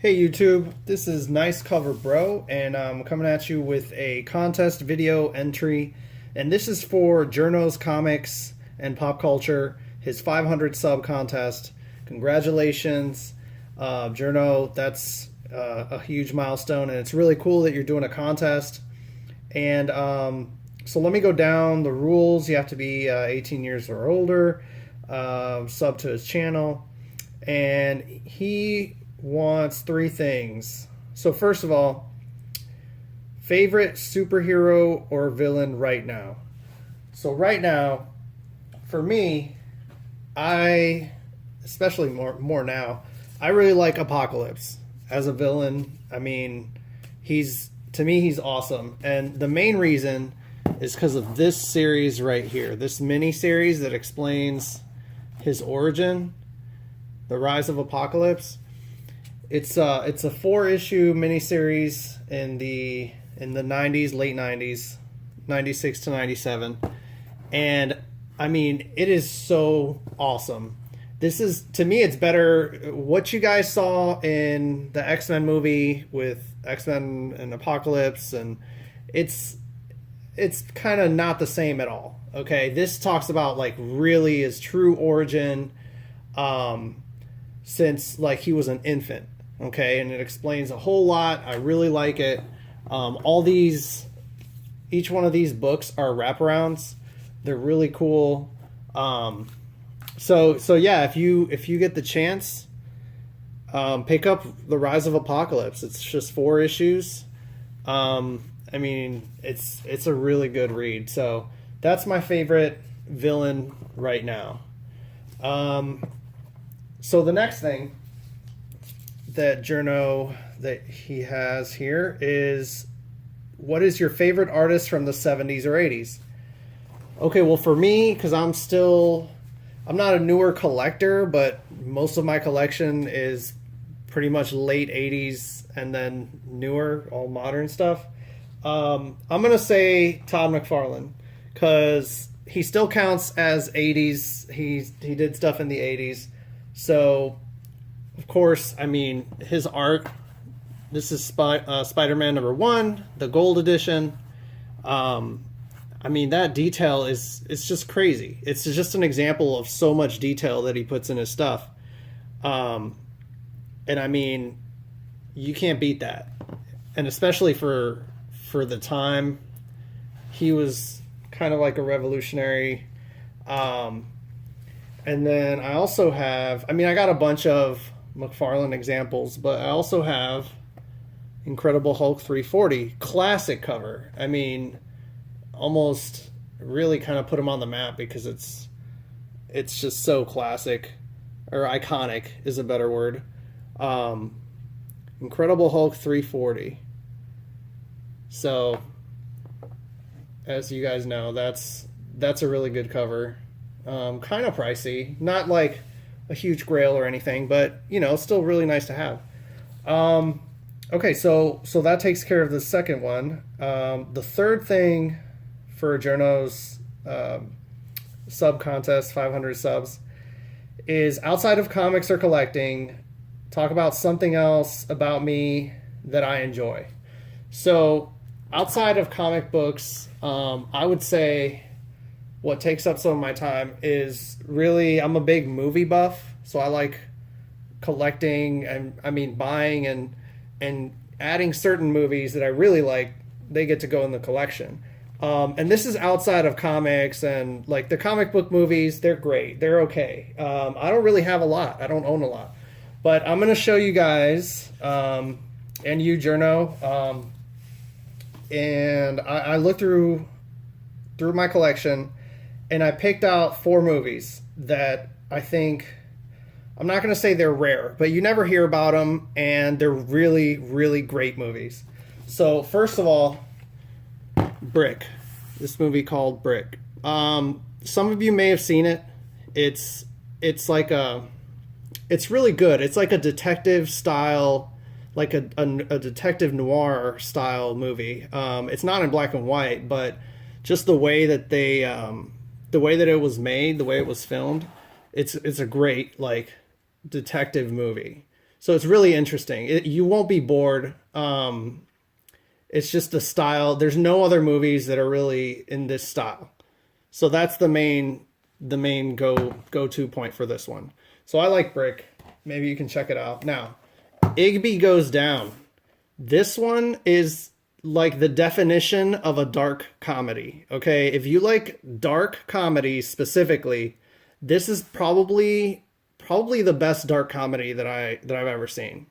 Hey YouTube, this is Nice Cover Bro, and I'm coming at you with a contest video entry. And this is for Jerno's Comics and Pop Culture, his 500 sub contest. Congratulations, Jerno. That's a huge milestone, and it's really cool that you're doing a contest. And so let me go down the rules. You have to be 18 years or older, sub to his channel, and he wants three things. So first of all, favorite superhero or villain right now. So right now, for me, I especially more now, I really like Apocalypse as a villain. I mean, to me he's awesome, and the main reason is because of this series right here, this mini series that explains his origin, the rise of Apocalypse. It's a 4-issue miniseries in the 90s, late 90s, 96 to 97, and I mean, it is so awesome. This is, to me, it's better. What you guys saw in the X-Men movie with X-Men and Apocalypse, and it's kind of not the same at all. Okay, this talks about like really his true origin, since like he was an infant. Okay, and it explains a whole lot. I really like it. Each one of these books are wraparounds. They're really cool. So yeah, if you get the chance, pick up The Rise of Apocalypse. It's just 4 issues. I mean, it's a really good read. So that's my favorite villain right now. So the next thing that Jerno that he has here is, what is your favorite artist from the 70s or 80s? Okay, well for me, because I'm not a newer collector, but most of my collection is pretty much late 80s and then newer, all modern stuff. I'm gonna say Todd McFarlane, because he still counts as 80s. He did stuff in the 80s, so of course, I mean, his art, this is Spider-Man #1, the gold edition. I mean, that detail it's just crazy. It's just an example of so much detail that he puts in his stuff. And I mean, you can't beat that. And especially for the time, he was kind of like a revolutionary. And then I also have, I mean, I got a bunch of McFarlane examples, but I also have Incredible Hulk 340, classic cover. I mean, almost really kind of put him on the map because it's just so classic, or iconic is a better word. Incredible Hulk 340. So as you guys know, that's a really good cover. Kind of pricey, not like a huge grail or anything, but you know, still really nice to have. Okay, so that takes care of the second one. The third thing for Jerno's sub contest, 500 subs, is outside of comics or collecting, talk about something else about me that I enjoy. So outside of comic books, I would say what takes up some of my time is really, I'm a big movie buff, so I like collecting, and I mean buying and adding certain movies that I really like, they get to go in the collection. And this is outside of comics, and like the comic book movies, they're great, they're okay. I don't really have a lot, I don't own a lot, but I'm gonna show you guys, and you, Jerno, and I looked through my collection, and I picked out 4 movies that I think, I'm not going to say they're rare, but you never hear about them, and they're really, really great movies. So first of all, Brick. This movie called Brick. Some of you may have seen it. It's really good. It's like a detective style, like a detective noir style movie. It's not in black and white, but just the way that the way that it was made, the way it was filmed, it's a great like detective movie. So it's really interesting. You won't be bored. It's just the style. There's no other movies that are really in this style. So that's the main go-to point for this one. So I like Brick. Maybe you can check it out. Now, Igby Goes Down. This one is like the definition of a dark comedy. Okay, if you like dark comedy specifically, this is probably the best dark comedy that I've ever seen.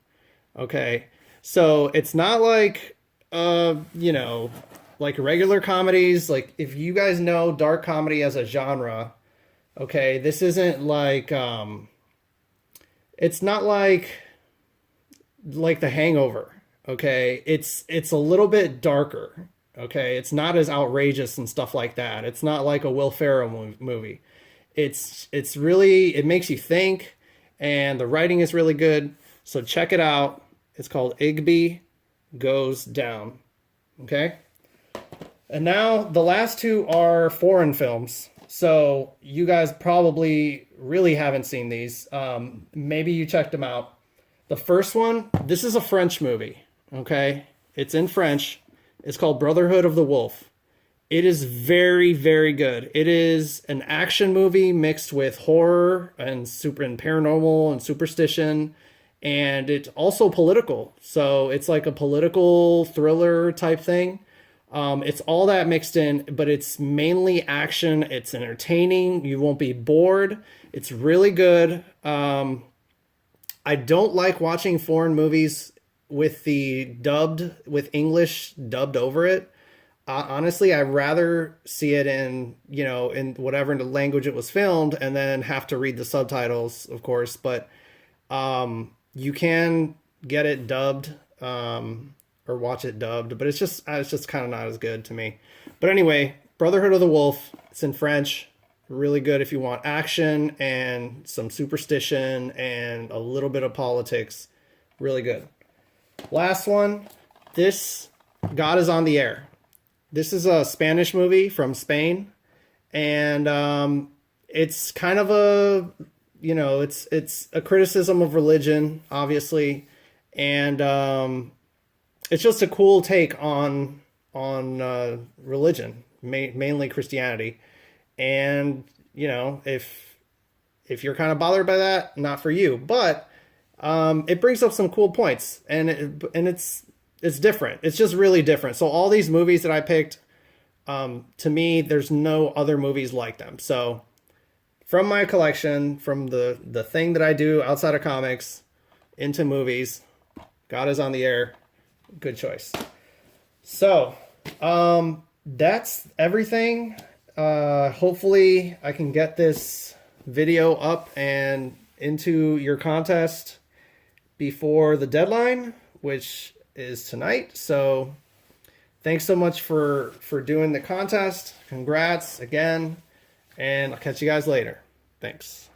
Okay, so it's not like like regular comedies. Like if you guys know dark comedy as a genre, okay, this isn't like it's not like The Hangover. Okay, it's a little bit darker. Okay, it's not as outrageous and stuff like that. It's not like a Will Ferrell movie. It's really, it makes you think, and the writing is really good. So check it out. It's called Igby Goes Down. Okay, and now the last two are foreign films. So you guys probably really haven't seen these. Maybe you checked them out. The first one, this is a French movie. Okay, it's in French. It's called Brotherhood of the Wolf. It is very, very good. It is an action movie mixed with horror and paranormal and superstition, and it's also political. So it's like a political thriller type thing. It's all that mixed in, but it's mainly action. It's entertaining. You won't be bored. It's really good. I don't like watching foreign movies with English dubbed over it. Honestly, I'd rather see it in whatever language it was filmed and then have to read the subtitles, of course. But you can get it dubbed or watch it dubbed, but it's just kind of not as good to me. But anyway, Brotherhood of the Wolf. It's in French. Really good if you want action and some superstition and a little bit of politics. Really good. Last one, this God is on the Air. This is a Spanish movie from Spain, and it's kind of a it's a criticism of religion, obviously, and it's just a cool take on religion, mainly Christianity, and if you're kind of bothered by that, not for you, but it brings up some cool points, and it's different. It's just really different. So all these movies that I picked, to me, there's no other movies like them. So from my collection, from the thing that I do outside of comics into movies, God is on the Air. Good choice. So that's everything. Hopefully I can get this video up and into your contest before the deadline, which is tonight. So thanks so much for doing the contest. Congrats again, and I'll catch you guys later. Thanks.